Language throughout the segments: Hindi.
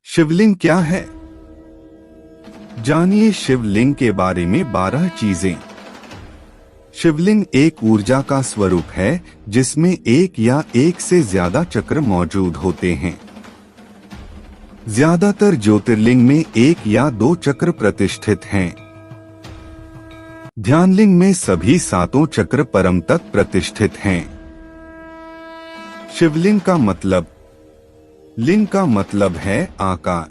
शिवलिंग क्या है? जानिए शिवलिंग के बारे में 12 चीजें। शिवलिंग एक ऊर्जा का स्वरूप है जिसमें एक या एक से ज्यादा चक्र मौजूद होते हैं। ज्यादातर ज्योतिर्लिंग में एक या दो चक्र प्रतिष्ठित हैं। ध्यानलिंग में सभी सातों चक्र परम तक प्रतिष्ठित हैं। शिवलिंग का मतलब, लिंग का मतलब है आकार।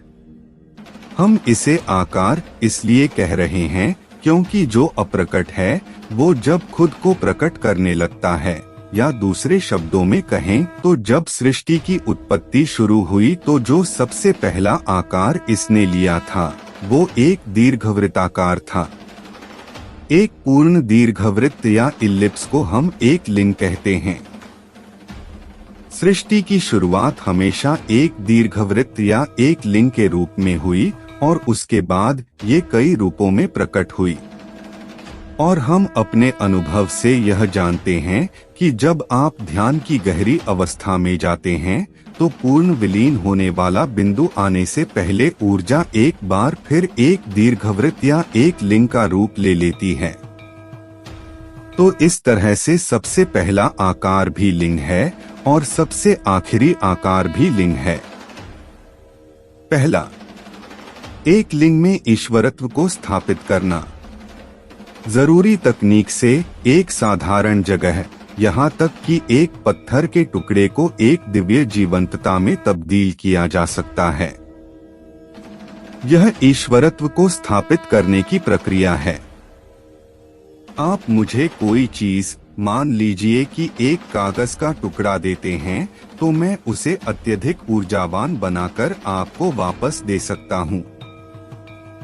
हम इसे आकार इसलिए कह रहे हैं क्योंकि जो अप्रकट है वो जब खुद को प्रकट करने लगता है, या दूसरे शब्दों में कहें तो जब सृष्टि की उत्पत्ति शुरू हुई तो जो सबसे पहला आकार इसने लिया था वो एक दीर्घवृत्ताकार था। एक पूर्ण दीर्घवृत्त या इलिप्स को हम एक लिंग कहते हैं। सृष्टि की शुरुआत हमेशा एक दीर्घवृत्त या एक लिंग के रूप में हुई और उसके बाद ये कई रूपों में प्रकट हुई। और हम अपने अनुभव से यह जानते हैं कि जब आप ध्यान की गहरी अवस्था में जाते हैं तो पूर्ण विलीन होने वाला बिंदु आने से पहले ऊर्जा एक बार फिर एक दीर्घवृत्त या एक लिंग का रूप ले लेती है। तो इस तरह से सबसे पहला आकार भी लिंग है और सबसे आखिरी आकार भी लिंग है। पहला, एक लिंग में ईश्वरत्व को स्थापित करना। जरूरी तकनीक से एक साधारण जगह, यहाँ तक कि एक पत्थर के टुकड़े को एक दिव्य जीवंतता में तब्दील किया जा सकता है। यह ईश्वरत्व को स्थापित करने की प्रक्रिया है। आप मुझे कोई चीज, मान लीजिए कि एक कागज का टुकड़ा देते हैं तो मैं उसे अत्यधिक ऊर्जावान बनाकर आपको वापस दे सकता हूँ।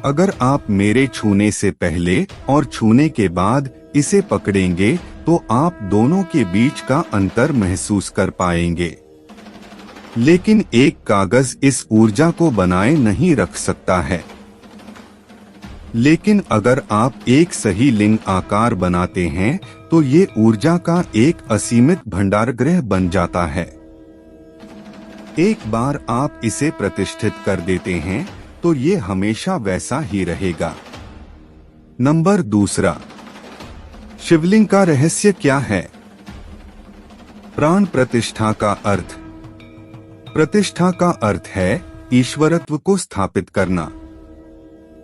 अगर आप मेरे छूने से पहले और छूने के बाद इसे पकड़ेंगे तो आप दोनों के बीच का अंतर महसूस कर पाएंगे। लेकिन एक कागज इस ऊर्जा को बनाए नहीं रख सकता है। लेकिन अगर आप एक सही लिंग आकार बनाते हैं तो ये ऊर्जा का एक असीमित भंडारगृह बन जाता है। एक बार आप इसे प्रतिष्ठित कर देते हैं तो ये हमेशा वैसा ही रहेगा। नंबर दूसरा, शिवलिंग का रहस्य क्या है? प्राण प्रतिष्ठा का अर्थ। प्रतिष्ठा का अर्थ है ईश्वरत्व को स्थापित करना।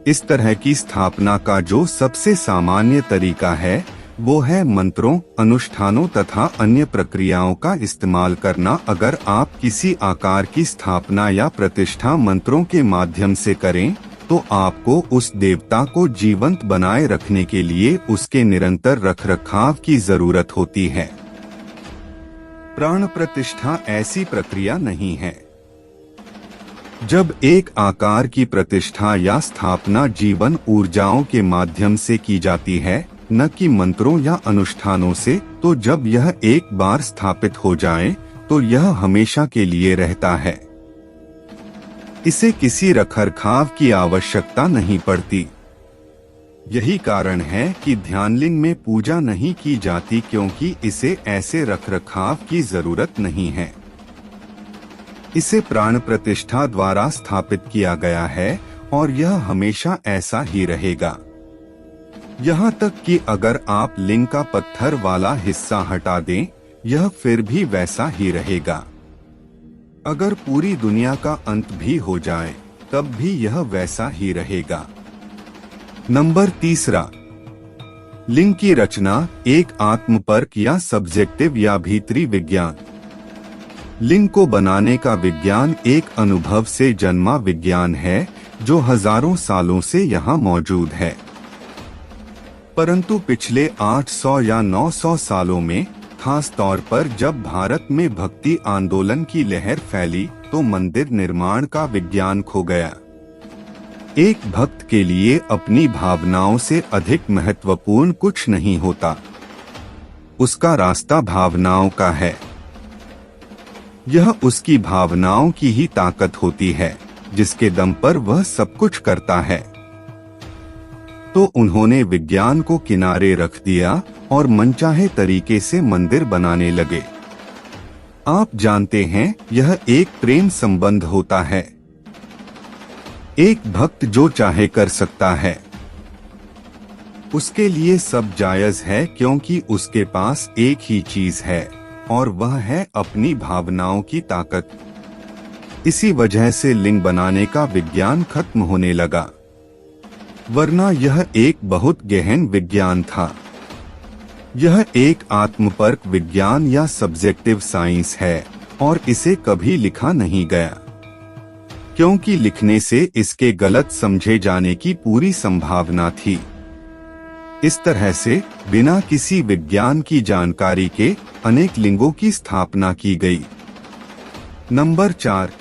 इस तरह की स्थापना का जो सबसे सामान्य तरीका है वो है मंत्रों, अनुष्ठानों तथा अन्य प्रक्रियाओं का इस्तेमाल करना। अगर आप किसी आकार की स्थापना या प्रतिष्ठा मंत्रों के माध्यम से करें तो आपको उस देवता को जीवंत बनाए रखने के लिए उसके निरंतर रखरखाव की जरूरत होती है। प्राण प्रतिष्ठा ऐसी प्रक्रिया नहीं है। जब एक आकार की प्रतिष्ठा या स्थापना जीवन ऊर्जाओं के माध्यम से की जाती है, न कि मंत्रों या अनुष्ठानों से, तो जब यह एक बार स्थापित हो जाए तो यह हमेशा के लिए रहता है। इसे किसी रखरखाव की आवश्यकता नहीं पड़ती। यही कारण है कि ध्यानलिंग में पूजा नहीं की जाती, क्योंकि इसे ऐसे रखरखाव की जरूरत नहीं है। इसे प्राण प्रतिष्ठा द्वारा स्थापित किया गया है और यह हमेशा ऐसा ही रहेगा। यहाँ तक कि अगर आप लिंग का पत्थर वाला हिस्सा हटा दें, यह फिर भी वैसा ही रहेगा। अगर पूरी दुनिया का अंत भी हो जाए तब भी यह वैसा ही रहेगा। नंबर तीसरा, लिंग की रचना एक आत्मपरक या सब्जेक्टिव या भीतरी विज्ञान। लिंग को बनाने का विज्ञान एक अनुभव से जन्मा विज्ञान है जो हजारों सालों से यहाँ मौजूद है। परंतु पिछले 800 या 900 सालों में, खास तौर पर जब भारत में भक्ति आंदोलन की लहर फैली, तो मंदिर निर्माण का विज्ञान खो गया। एक भक्त के लिए अपनी भावनाओं से अधिक महत्वपूर्ण कुछ नहीं होता। उसका रास्ता भावनाओं का है। यह उसकी भावनाओं की ही ताकत होती है जिसके दम पर वह सब कुछ करता है। तो उन्होंने विज्ञान को किनारे रख दिया और मनचाहे तरीके से मंदिर बनाने लगे। आप जानते हैं, यह एक प्रेम संबंध होता है। एक भक्त जो चाहे कर सकता है, उसके लिए सब जायज है, क्योंकि उसके पास एक ही चीज है और वह है अपनी भावनाओं की ताकत। इसी वजह से लिंग बनाने का विज्ञान खत्म होने लगा, वरना यह एक बहुत गहन विज्ञान था। यह एक आत्मपरक विज्ञान या सब्जेक्टिव साइंस है और इसे कभी लिखा नहीं गया, क्योंकि लिखने से इसके गलत समझे जाने की पूरी संभावना थी। इस तरह से बिना किसी विज्ञान की जानकारी के अनेक लिंगों की स्थापना की गई। नंबर 4,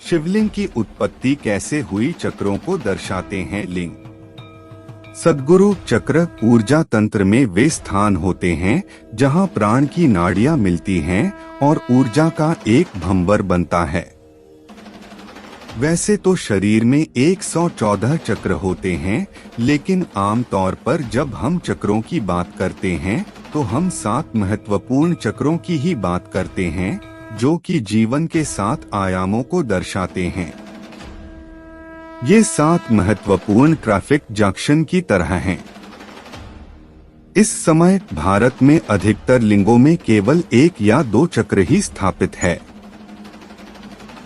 शिवलिंग की उत्पत्ति कैसे हुई? चक्रों को दर्शाते हैं लिंग। सद्गुरु चक्र ऊर्जा तंत्र में वे स्थान होते हैं जहां प्राण की नाड़ियां मिलती हैं और ऊर्जा का एक भंवर बनता है। वैसे तो शरीर में 114 चक्र होते हैं, लेकिन आमतौर पर जब हम चक्रों की बात करते हैं तो हम 7 महत्वपूर्ण चक्रों की ही बात करते हैं, जो कि जीवन के 7 आयामों को दर्शाते हैं। ये 7 महत्वपूर्ण ट्रैफिक जंक्शन की तरह हैं। इस समय भारत में अधिकतर लिंगों में केवल 1 या 2 चक्र ही स्थापित है।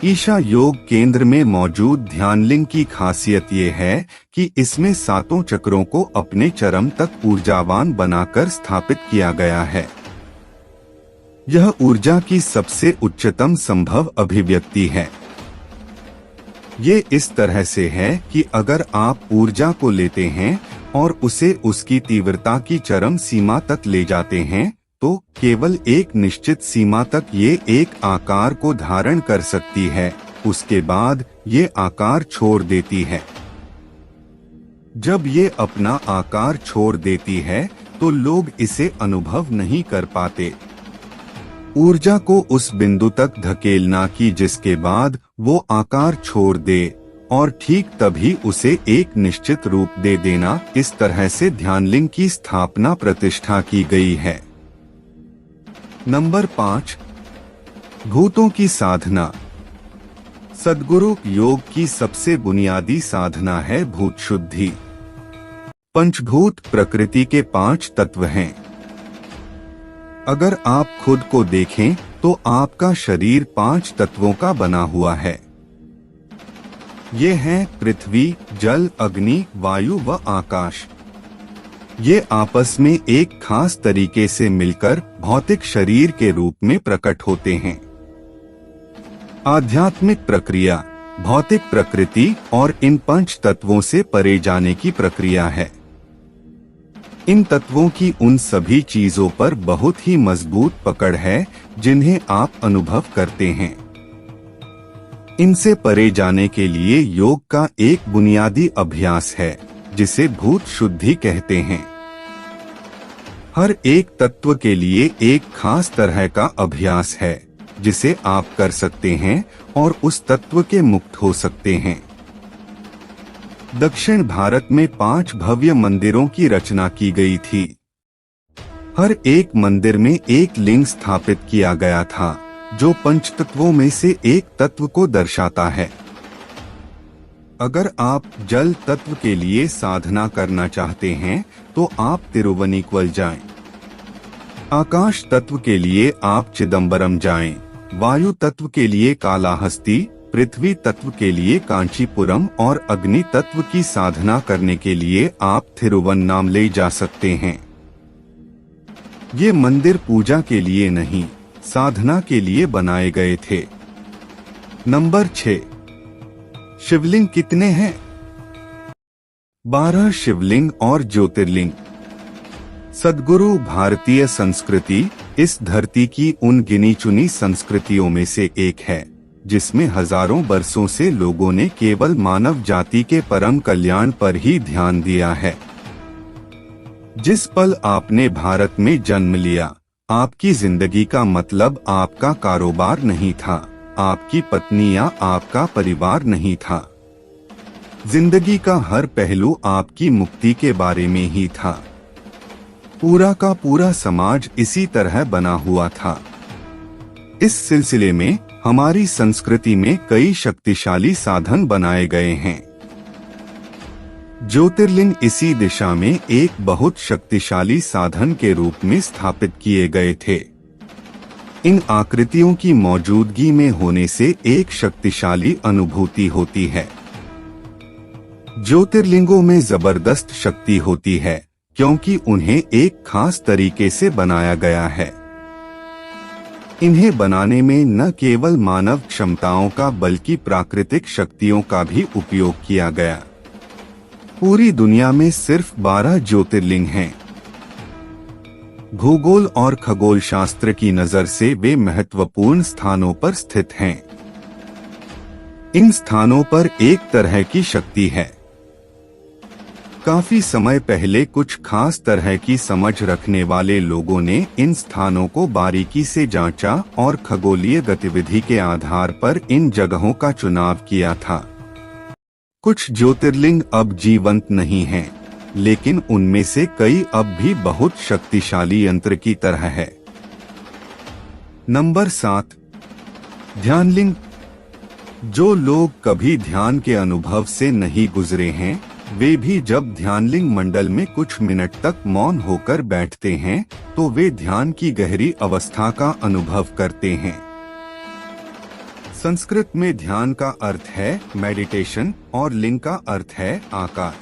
ईशा योग केंद्र में मौजूद ध्यानलिंग की खासियत ये है कि इसमें 7 चक्रों को अपने चरम तक ऊर्जावान बनाकर स्थापित किया गया है। यह ऊर्जा की सबसे उच्चतम संभव अभिव्यक्ति है। ये इस तरह से है कि अगर आप ऊर्जा को लेते हैं और उसे उसकी तीव्रता की चरम सीमा तक ले जाते हैं, तो केवल एक निश्चित सीमा तक ये एक आकार को धारण कर सकती है, उसके बाद ये आकार छोड़ देती है। जब ये अपना आकार छोड़ देती है तो लोग इसे अनुभव नहीं कर पाते। ऊर्जा को उस बिंदु तक धकेलना कि जिसके बाद वो आकार छोड़ दे और ठीक तभी उसे एक निश्चित रूप दे देना, इस तरह से ध्यानलिंग की स्थापना प्रतिष्ठा की गई है। नंबर 5, भूतों की साधना। सद्गुरु योग की सबसे बुनियादी साधना है भूत शुद्धि। पंचभूत प्रकृति के 5 तत्व हैं। अगर आप खुद को देखें तो आपका शरीर 5 तत्वों का बना हुआ है। ये हैं पृथ्वी, जल, अग्नि, वायु व आकाश। ये आपस में एक खास तरीके से मिलकर भौतिक शरीर के रूप में प्रकट होते हैं। आध्यात्मिक प्रक्रिया भौतिक प्रकृति और इन 5 तत्वों से परे जाने की प्रक्रिया है। इन तत्वों की उन सभी चीजों पर बहुत ही मजबूत पकड़ है जिन्हें आप अनुभव करते हैं। इनसे परे जाने के लिए योग का एक बुनियादी अभ्यास है जिसे भूत शुद्धि कहते हैं। हर एक तत्व के लिए एक खास तरह का अभ्यास है जिसे आप कर सकते हैं और उस तत्व के मुक्त हो सकते हैं। दक्षिण भारत में 5 भव्य मंदिरों की रचना की गई थी। हर एक मंदिर में एक लिंग स्थापित किया गया था जो 5 तत्वों में से एक तत्व को दर्शाता है। अगर आप जल तत्व के लिए साधना करना चाहते हैं तो आप तिरुवनीक्वल जाएं। आकाश तत्व के लिए आप चिदम्बरम जाएं। वायु तत्व के लिए कालाहस्ती, पृथ्वी तत्व के लिए कांचीपुरम और अग्नि तत्व की साधना करने के लिए आप थिरुवन्नामलई जा सकते हैं। ये मंदिर पूजा के लिए नहीं, साधना के लिए बनाए गए थे। नंबर 6, शिवलिंग कितने हैं? 12 शिवलिंग और ज्योतिर्लिंग। सद्गुरु भारतीय संस्कृति इस धरती की उन गिनी चुनी संस्कृतियों में से एक है जिसमें हजारों वर्षों से लोगों ने केवल मानव जाति के परम कल्याण पर ही ध्यान दिया है। जिस पल आपने भारत में जन्म लिया, आपकी जिंदगी का मतलब आपका कारोबार नहीं था, आपकी पत्नी या आपका परिवार नहीं था। जिंदगी का हर पहलू आपकी मुक्ति के बारे में ही था। पूरा का पूरा समाज इसी तरह बना हुआ था। इस सिलसिले में हमारी संस्कृति में कई शक्तिशाली साधन बनाए गए हैं। ज्योतिर्लिंग इसी दिशा में एक बहुत शक्तिशाली साधन के रूप में स्थापित किए गए थे। इन आकृतियों की मौजूदगी में होने से एक शक्तिशाली अनुभूति होती है। ज्योतिर्लिंगों में जबरदस्त शक्ति होती है क्योंकि उन्हें एक खास तरीके से बनाया गया है। इन्हें बनाने में न केवल मानव क्षमताओं का बल्कि प्राकृतिक शक्तियों का भी उपयोग किया गया। पूरी दुनिया में सिर्फ 12 ज्योतिर्लिंग हैं। भूगोल और खगोल शास्त्र की नजर से वे महत्वपूर्ण स्थानों पर स्थित हैं। इन स्थानों पर एक तरह की शक्ति है। काफी समय पहले कुछ खास तरह की समझ रखने वाले लोगों ने इन स्थानों को बारीकी से जांचा और खगोलीय गतिविधि के आधार पर इन जगहों का चुनाव किया था। कुछ ज्योतिर्लिंग अब जीवंत नहीं हैं, लेकिन उनमें से कई अब भी बहुत शक्तिशाली यंत्र की तरह है। नंबर 7, ध्यानलिंग। जो लोग कभी ध्यान के अनुभव से नहीं गुजरे हैं, वे भी जब ध्यानलिंग मंडल में कुछ मिनट तक मौन होकर बैठते हैं तो वे ध्यान की गहरी अवस्था का अनुभव करते हैं। संस्कृत में ध्यान का अर्थ है मेडिटेशन और लिंग का अर्थ है आकार।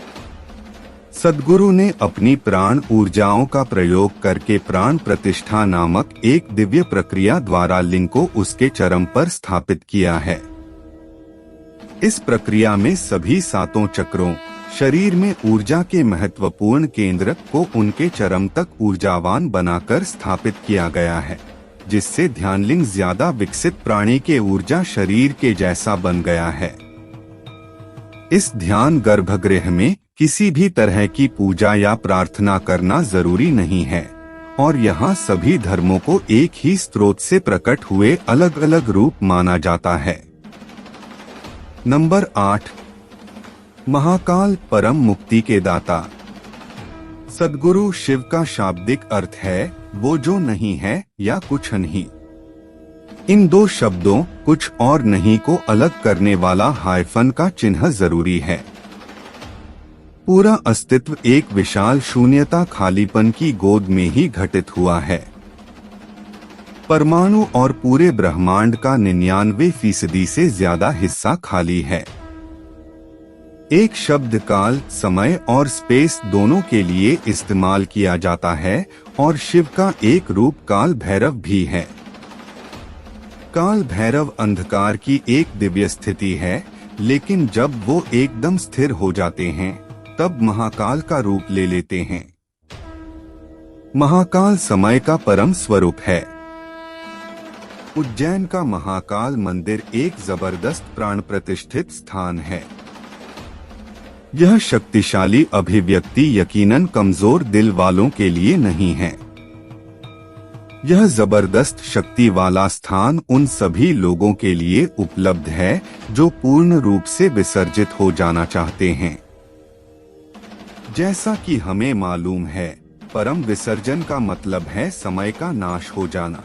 सद्गुरु ने अपनी प्राण ऊर्जाओं का प्रयोग करके प्राण प्रतिष्ठा नामक एक दिव्य प्रक्रिया द्वारा लिंग को उसके चरम पर स्थापित किया है। इस प्रक्रिया में सभी 7 चक्रों, शरीर में ऊर्जा के महत्वपूर्ण केंद्र को उनके चरम तक ऊर्जावान बनाकर स्थापित किया गया है, जिससे ध्यानलिंग ज्यादा विकसित प्राणी के ऊर्जा शरीर के जैसा बन गया है। इस ध्यान गर्भगृह में किसी भी तरह की पूजा या प्रार्थना करना जरूरी नहीं है और यहाँ सभी धर्मों को एक ही स्रोत से प्रकट हुए अलग अलग रूप माना जाता है। नंबर 8, महाकाल परम मुक्ति के दाता। सद्गुरु शिव का शाब्दिक अर्थ है वो जो नहीं है या कुछ नहीं। इन 2 शब्दों कुछ और नहीं को अलग करने वाला हाइफन का चिन्ह जरूरी है। पूरा अस्तित्व एक विशाल शून्यता खालीपन की गोद में ही घटित हुआ है। परमाणु और पूरे ब्रह्मांड का 99% से ज्यादा हिस्सा खाली है। एक शब्द काल, समय और स्पेस दोनों के लिए इस्तेमाल किया जाता है और शिव का एक रूप काल भैरव भी है। काल भैरव अंधकार की एक दिव्य स्थिति है, लेकिन जब वो एकदम स्थिर हो जाते हैं तब महाकाल का रूप ले लेते हैं। महाकाल समय का परम स्वरूप है। उज्जैन का महाकाल मंदिर एक जबरदस्त प्राण प्रतिष्ठित स्थान है। यह शक्तिशाली अभिव्यक्ति यकीनन कमजोर दिल वालों के लिए नहीं है। यह जबरदस्त शक्ति वाला स्थान उन सभी लोगों के लिए उपलब्ध है जो पूर्ण रूप से विसर्जित हो जाना चाहते हैं। जैसा कि हमें मालूम है, परम विसर्जन का मतलब है समय का नाश हो जाना।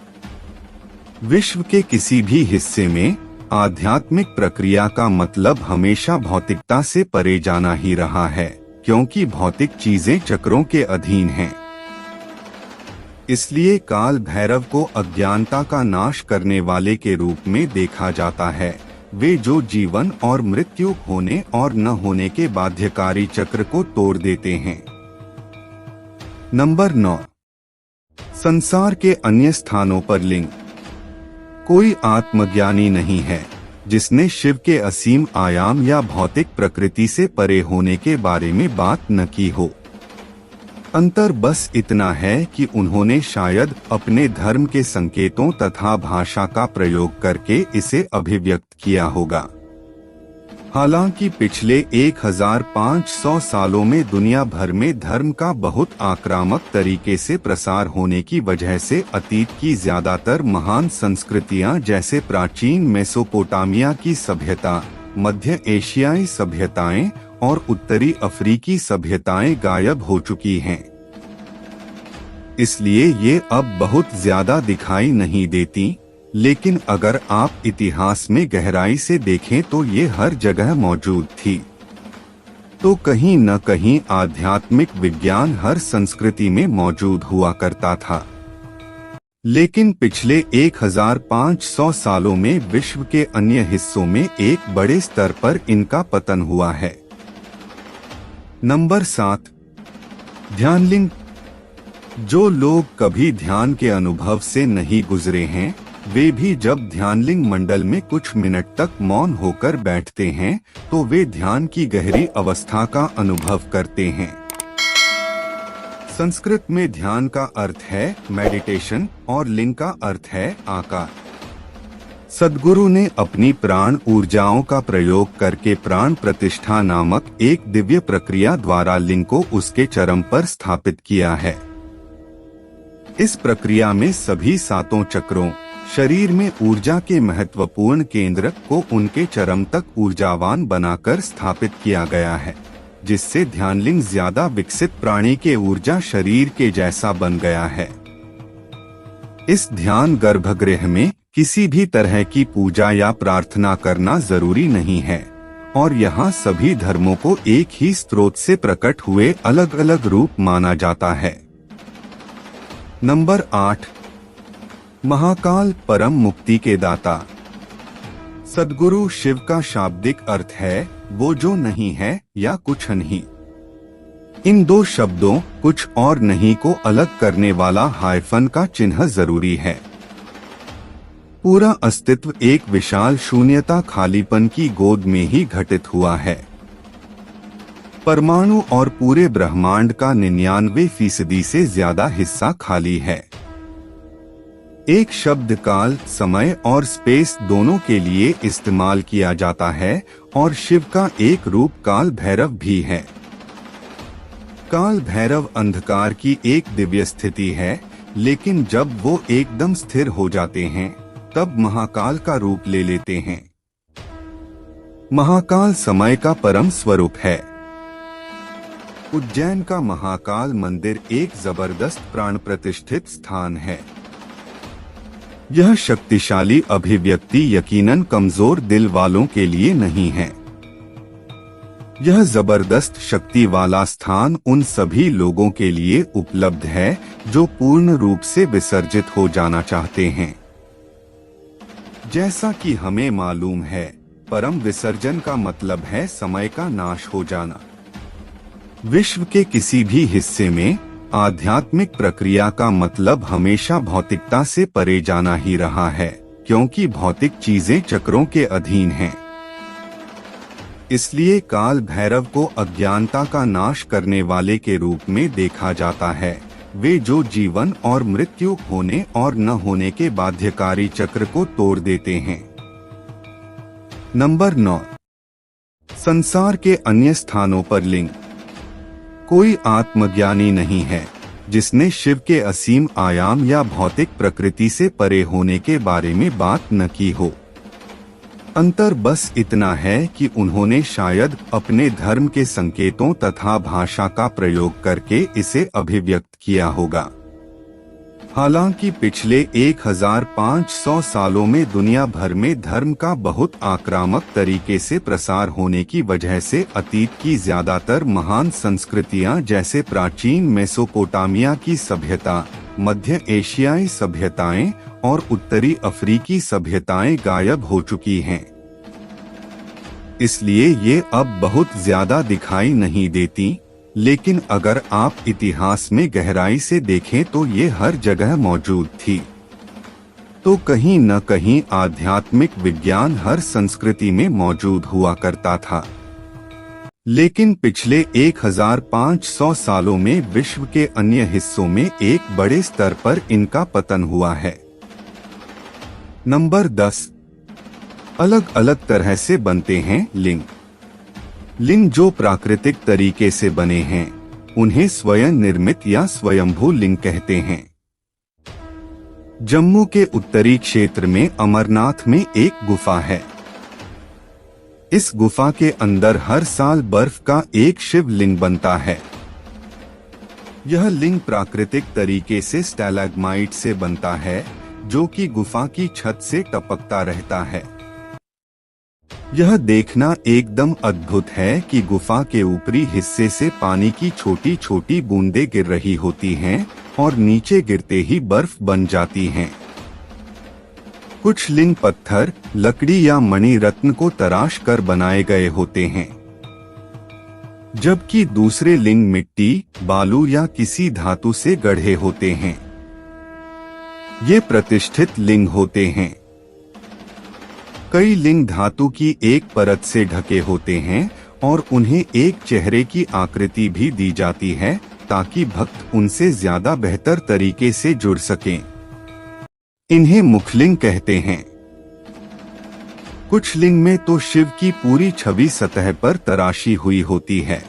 विश्व के किसी भी हिस्से में आध्यात्मिक प्रक्रिया का मतलब हमेशा भौतिकता से परे जाना ही रहा है, क्योंकि भौतिक चीजें चक्रों के अधीन हैं। इसलिए काल भैरव को अज्ञानता का नाश करने वाले के रूप में देखा जाता है। वे जो जीवन और मृत्यु होने और न होने के बाध्यकारी चक्र को तोड़ देते हैं। नंबर 9, संसार के अन्य स्थानों पर लिंग। कोई आत्मज्ञानी नहीं है जिसने शिव के असीम आयाम या भौतिक प्रकृति से परे होने के बारे में बात न की हो। अंतर बस इतना है कि उन्होंने शायद अपने धर्म के संकेतों तथा भाषा का प्रयोग करके इसे अभिव्यक्त किया होगा। हालांकि पिछले 1500 सालों में दुनिया भर में धर्म का बहुत आक्रामक तरीके से प्रसार होने की वजह से अतीत की ज्यादातर महान संस्कृतियां जैसे प्राचीन मेसोपोटामिया की सभ्यता, मध्य एशियाई सभ्यताएं और उत्तरी अफ्रीकी सभ्यताएं गायब हो चुकी हैं। इसलिए ये अब बहुत ज्यादा दिखाई नहीं देती, लेकिन अगर आप इतिहास में गहराई से देखें तो ये हर जगह मौजूद थी। तो कहीं न कहीं आध्यात्मिक विज्ञान हर संस्कृति में मौजूद हुआ करता था। लेकिन पिछले 1500 सालों में विश्व के अन्य हिस्सों में एक बड़े स्तर पर इनका पतन हुआ है। नंबर 7, ध्यानलिंग। जो लोग कभी ध्यान के अनुभव से नहीं गुजरे हैं, वे भी जब ध्यानलिंग मंडल में कुछ मिनट तक मौन होकर बैठते हैं तो वे ध्यान की गहरी अवस्था का अनुभव करते हैं। संस्कृत में ध्यान का अर्थ है मेडिटेशन और लिंग का अर्थ है आकार। सद्गुरु ने अपनी प्राण ऊर्जाओं का प्रयोग करके प्राण प्रतिष्ठा नामक एक दिव्य प्रक्रिया द्वारा लिंग को उसके चरम पर स्थापित किया है। इस प्रक्रिया में सभी 7 चक्रों, शरीर में ऊर्जा के महत्वपूर्ण केंद्र को उनके चरम तक ऊर्जावान बनाकर स्थापित किया गया है, जिससे ध्यानलिंग ज्यादा विकसित प्राणी के ऊर्जा शरीर के जैसा बन गया है। इस ध्यान गर्भगृह में किसी भी तरह की पूजा या प्रार्थना करना जरूरी नहीं है और यहाँ सभी धर्मों को एक ही स्रोत से प्रकट हुए अलग अलग रूप माना जाता है। नंबर 8, महाकाल परम मुक्ति के दाता। सद्गुरु शिव का शाब्दिक अर्थ है वो जो नहीं है या कुछ नहीं। इन 2 शब्दों कुछ और नहीं को अलग करने वाला हाइफन का चिन्ह जरूरी है। पूरा अस्तित्व एक विशाल शून्यता खालीपन की गोद में ही घटित हुआ है। परमाणु और पूरे ब्रह्मांड का 99% से ज्यादा हिस्सा खाली है। एक शब्द काल, समय और स्पेस दोनों के लिए इस्तेमाल किया जाता है और शिव का एक रूप काल भैरव भी है। काल भैरव अंधकार की एक दिव्य स्थिति है, लेकिन जब वो एकदम स्थिर हो जाते हैं तब महाकाल का रूप ले लेते हैं। महाकाल समय का परम स्वरूप है। उज्जैन का महाकाल मंदिर एक जबरदस्त प्राण प्रतिष्ठित स्थान है। यह शक्तिशाली अभिव्यक्ति यकीनन कमजोर दिल वालों के लिए नहीं है। यह जबरदस्त शक्ति वाला स्थान उन सभी लोगों के लिए उपलब्ध है जो पूर्ण रूप से विसर्जित हो जाना चाहते हैं। जैसा कि हमें मालूम है, परम विसर्जन का मतलब है समय का नाश हो जाना। विश्व के किसी भी हिस्से में आध्यात्मिक प्रक्रिया का मतलब हमेशा भौतिकता से परे जाना ही रहा है, क्योंकि भौतिक चीजें चक्रों के अधीन हैं। इसलिए काल भैरव को अज्ञानता का नाश करने वाले के रूप में देखा जाता है। वे जो जीवन और मृत्यु, होने और न होने के बाध्यकारी चक्र को तोड़ देते हैं। नंबर 9, संसार के अन्य स्थानों पर लिंग। कोई आत्मज्ञानी नहीं है जिसने शिव के असीम आयाम या भौतिक प्रकृति से परे होने के बारे में बात न की हो। अंतर बस इतना है कि उन्होंने शायद अपने धर्म के संकेतों तथा भाषा का प्रयोग करके इसे अभिव्यक्त किया होगा। हालांकि पिछले 1500 सालों में दुनिया भर में धर्म का बहुत आक्रामक तरीके से प्रसार होने की वजह से अतीत की ज्यादातर महान संस्कृतियां जैसे प्राचीन मेसोपोटामिया की सभ्यता, मध्य एशियाई सभ्यताएं और उत्तरी अफ्रीकी सभ्यताएं गायब हो चुकी हैं। इसलिए ये अब बहुत ज्यादा दिखाई नहीं देती, लेकिन अगर आप इतिहास में गहराई से देखें तो ये हर जगह मौजूद थी। तो कहीं न कहीं आध्यात्मिक विज्ञान हर संस्कृति में मौजूद हुआ करता था। लेकिन पिछले 1500 सालों में विश्व के अन्य हिस्सों में एक बड़े स्तर पर इनका पतन हुआ है। नंबर 10, अलग अलग तरह से बनते हैं लिंग। लिंग जो प्राकृतिक तरीके से बने हैं उन्हें स्वयं निर्मित या स्वयंभू लिंग कहते हैं। जम्मू के उत्तरी क्षेत्र में अमरनाथ में एक गुफा है। इस गुफा के अंदर हर साल बर्फ का एक शिव लिंग बनता है। यह लिंग प्राकृतिक तरीके से स्टैलेग्माइट से बनता है, जो कि गुफा की छत से टपकता रहता है। यह देखना एकदम अद्भुत है कि गुफा के ऊपरी हिस्से से पानी की छोटी छोटी बूंदें गिर रही होती हैं और नीचे गिरते ही बर्फ बन जाती हैं। कुछ लिंग पत्थर, लकड़ी या मणि रत्न को तराश कर बनाए गए होते हैं, जबकि दूसरे लिंग मिट्टी, बालू या किसी धातु से गढ़े होते हैं। ये प्रतिष्ठित लिंग होते हैं। कई लिंग धातु की एक परत से ढके होते हैं और उन्हें एक चेहरे की आकृति भी दी जाती है ताकि भक्त उनसे ज्यादा बेहतर तरीके से जुड़ सकें। इन्हें मुखलिंग कहते हैं। कुछ लिंग में तो शिव की पूरी छवि सतह पर तराशी हुई होती है।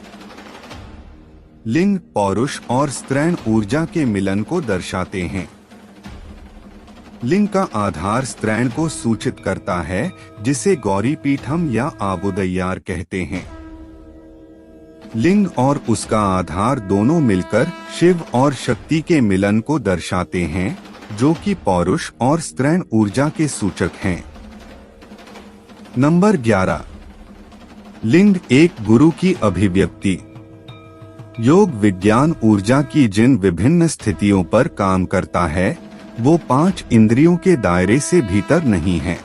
लिंग पौरुष और स्त्रैण ऊर्जा के मिलन को दर्शाते हैं। लिंग का आधार स्त्रैण को सूचित करता है, जिसे गौरी पीठम या आबुदय्यार कहते हैं। लिंग और उसका आधार दोनों मिलकर शिव और शक्ति के मिलन को दर्शाते हैं, जो कि पौरुष और स्त्रैण ऊर्जा के सूचक हैं। नंबर 11। लिंग एक गुरु की अभिव्यक्ति। योग विज्ञान ऊर्जा की जिन विभिन्न स्थितियों पर काम करता है, वो 5 इंद्रियों के दायरे से भीतर नहीं है।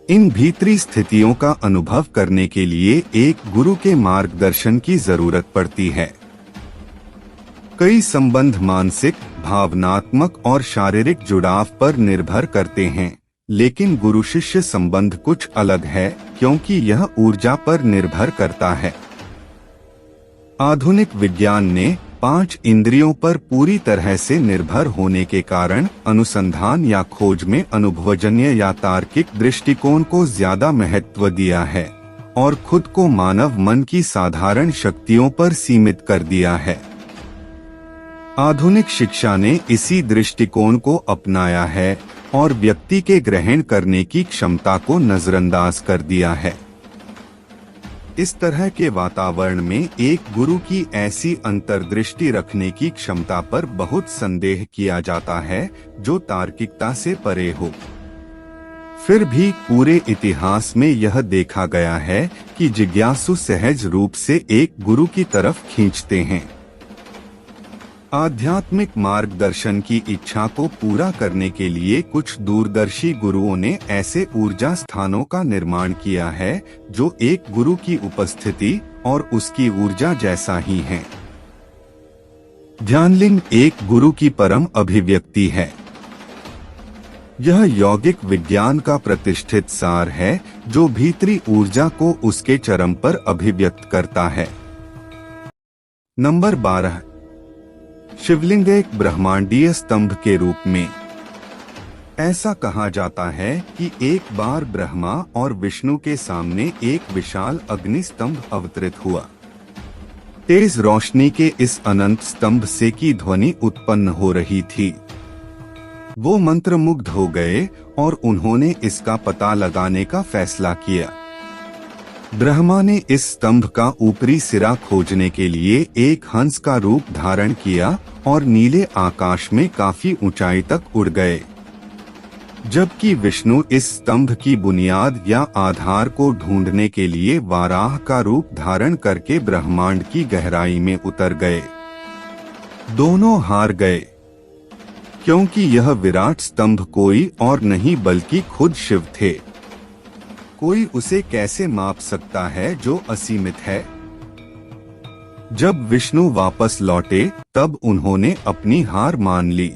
इन भीतरी स्थितियों का अनुभव करने के लिए एक गुरु के मार्गदर्शन की जरूरत पड़ती है। कई संबंध मानसिक, भावनात्मक और शारीरिक जुड़ाव पर निर्भर करते हैं, लेकिन गुरु शिष्य संबंध कुछ अलग है क्योंकि यह ऊर्जा पर निर्भर करता है। आधुनिक विज्ञान ने 5 इंद्रियों पर पूरी तरह से निर्भर होने के कारण अनुसंधान या खोज में अनुभवजन्य या तार्किक दृष्टिकोण को ज्यादा महत्व दिया है और खुद को मानव मन की साधारण शक्तियों पर सीमित कर दिया है। आधुनिक शिक्षा ने इसी दृष्टिकोण को अपनाया है और व्यक्ति के ग्रहण करने की क्षमता को नजरअंदाज कर दिया है। इस तरह के वातावरण में एक गुरु की ऐसी अंतर्दृष्टि रखने की क्षमता पर बहुत संदेह किया जाता है जो तार्किकता से परे हो। फिर भी पूरे इतिहास में यह देखा गया है कि जिज्ञासु सहज रूप से एक गुरु की तरफ खींचते हैं। आध्यात्मिक मार्गदर्शन की इच्छा को पूरा करने के लिए कुछ दूरदर्शी गुरुओं ने ऐसे ऊर्जा स्थानों का निर्माण किया है जो एक गुरु की उपस्थिति और उसकी ऊर्जा जैसा ही है। ध्यानलिंग एक गुरु की परम अभिव्यक्ति है। यह यौगिक विज्ञान का प्रतिष्ठित सार है जो भीतरी ऊर्जा को उसके चरम पर अभिव्यक्त करता है। नंबर 12। शिवलिंग एक ब्रह्मांडीय स्तंभ के रूप में। ऐसा कहा जाता है कि एक बार ब्रह्मा और विष्णु के सामने एक विशाल अग्नि स्तंभ अवतरित हुआ। तेज रोशनी के इस अनंत स्तंभ से की ध्वनि उत्पन्न हो रही थी। वो मंत्रमुग्ध हो गए और उन्होंने इसका पता लगाने का फैसला किया। ब्रह्मा ने इस स्तंभ का ऊपरी सिरा खोजने के लिए एक हंस का रूप धारण किया और नीले आकाश में काफी ऊंचाई तक उड़ गए, जबकि विष्णु इस स्तंभ की बुनियाद या आधार को ढूंढने के लिए वाराह का रूप धारण करके ब्रह्मांड की गहराई में उतर गए। दोनों हार गए, क्योंकि यह विराट स्तंभ कोई और नहीं बल्कि खुद शिव थे। कोई उसे कैसे माप सकता है जो असीमित है? जब विष्णु वापस लौटे तब उन्होंने अपनी हार मान ली,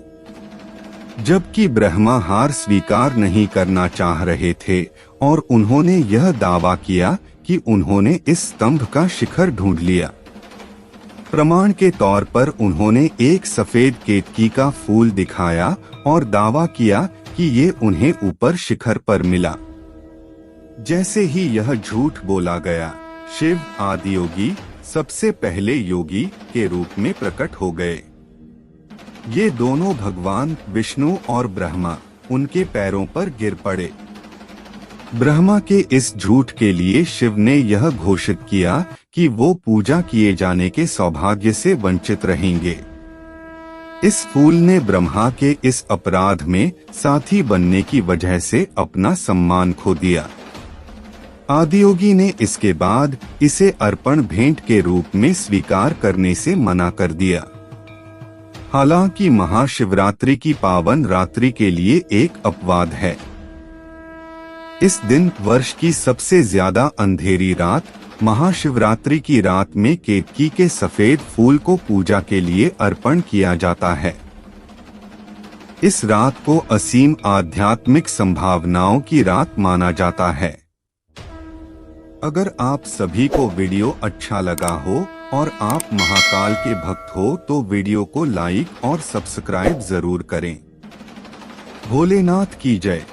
जबकि ब्रह्मा हार स्वीकार नहीं करना चाह रहे थे और उन्होंने यह दावा किया कि उन्होंने इस स्तंभ का शिखर ढूंढ लिया। प्रमाण के तौर पर उन्होंने एक सफेद केतकी का फूल दिखाया और दावा किया कि ये उन्हें ऊपर शिखर पर मिला। जैसे ही यह झूठ बोला गया, शिव आदियोगी, सबसे पहले योगी के रूप में प्रकट हो गए। ये दोनों भगवान विष्णु और ब्रह्मा उनके पैरों पर गिर पड़े। ब्रह्मा के इस झूठ के लिए शिव ने यह घोषित किया कि वो पूजा किए जाने के सौभाग्य से वंचित रहेंगे। इस फूल ने ब्रह्मा के इस अपराध में साथी बनने की वजह से अपना सम्मान खो दिया। आदियोगी ने इसके बाद इसे अर्पण भेंट के रूप में स्वीकार करने से मना कर दिया। हालांकि महाशिवरात्रि की पावन रात्रि के लिए एक अपवाद है। इस दिन वर्ष की सबसे ज्यादा अंधेरी रात महाशिवरात्रि की रात में केतकी के सफेद फूल को पूजा के लिए अर्पण किया जाता है। इस रात को असीम आध्यात्मिक संभावनाओं की रात माना जाता है। अगर आप सभी को वीडियो अच्छा लगा हो और आप महाकाल के भक्त हो तो वीडियो को लाइक और सब्सक्राइब जरूर करें। भोलेनाथ की जय।